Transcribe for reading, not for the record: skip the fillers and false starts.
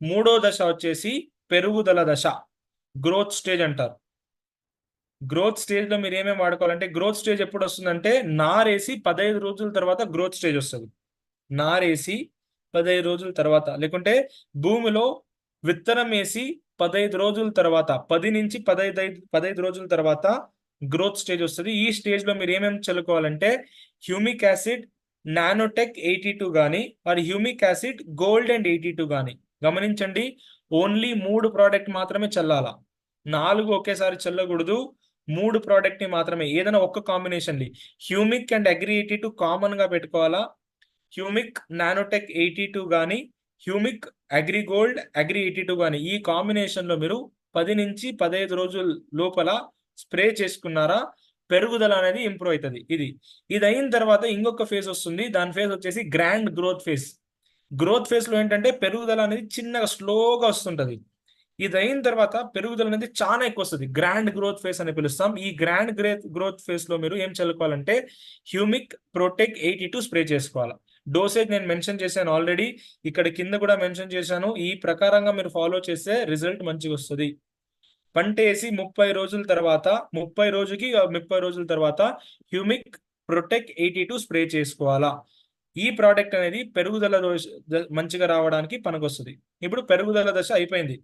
మూడో దశ వచ్చేసి పెరుగుదల దశ, గ్రోత్ స్టేజ్ అంటారు. గ్రోత్ స్టేజ్ లో మీరు ఏమేమి వాడుకోవాలంటే, గ్రోత్ స్టేజ్ ఎప్పుడు వస్తుందంటే నారేసి 15 రోజుల తర్వాత గ్రోత్ స్టేజ్ వస్తుంది. నారేసి 15 రోజుల తర్వాత, లేకుంటే భూమిలో విత్తనం వేసి 15 రోజుల తర్వాత, 10 నుంచి 15 రోజుల తర్వాత గ్రోత్ స్టేజ్ వస్తుంది. ఈ స్టేజ్ లో మీరు ఏమేమి చల్లుకోవాలంటే హ్యూమిక్ యాసిడ్, నానోటెక్ 82 కానీ, మరి హ్యూమిక్ యాసిడ్ గోల్డ్ అండ్ 82 కానీ. గమనించండి, ఓన్లీ 3 ప్రోడక్ట్ మాత్రమే చల్లాలా, 4 ఒకేసారి చల్లకూడదు. 3 ప్రోడక్ట్ ని మాత్రమే, ఏదైనా ఒక్క combination humic and agri 82 common గా పెట్టుకోవాలా. హ్యూమిక్ నానోటెక్ 82 కానీ, హ్యూమిక్ అగ్రి గోల్డ్ అగ్రి 82 కానీ, ఈ కాంబినేషన్ లో మీరు 10 నుంచి 15 రోజుల లోపల స్ప్రే చేసుకున్నారా, పెరుగుదల అనేది ఇంప్రూవ్ అవుతుంది. ఇది అయిన తర్వాత ఇంకొక ఫేజ్ వస్తుంది. దాని ఫేజ్ వచ్చేసి grand growth phase. Growth phase లో ఏంటంటే పెరుగుదల అనేది చిన్నగా స్లోగా వస్తుంటది. ఇది అయిన తర్వాత పెరుగుదల అనేది చాలా ఎక్కువ వస్తుంది, గ్రాండ్ గ్రోత్ ఫేజ్ అని పిలుస్తాం. ఈ గ్రాండ్ గ్రోత్ ఫేజ్ లో మీరు ఏం చల్లుకోవాలంటే హ్యూమిక్ ప్రొటెక్ 82 స్ప్రే చేసుకోవాలి. డోసేజ్ నేను మెన్షన్ చేశాను ఆల్రెడీ, ఇక్కడ కింద కూడా మెన్షన్ చేశాను. ఈ ప్రకారంగా మీరు ఫాలో చేస్తే రిజల్ట్ మంచిగా వస్తుంది. పంట వేసి 30 రోజుల తర్వాత, 30 రోజుల తర్వాత హ్యూమిక్ ప్రొటెక్ 82 స్ప్రే చేసుకోవాలా. ఈ ప్రోడక్ట్ అనేది పెరుగుదల మంచిగా రావడానికి పనికొస్తుంది. ఇప్పుడు పెరుగుదల దశ అయిపోయింది.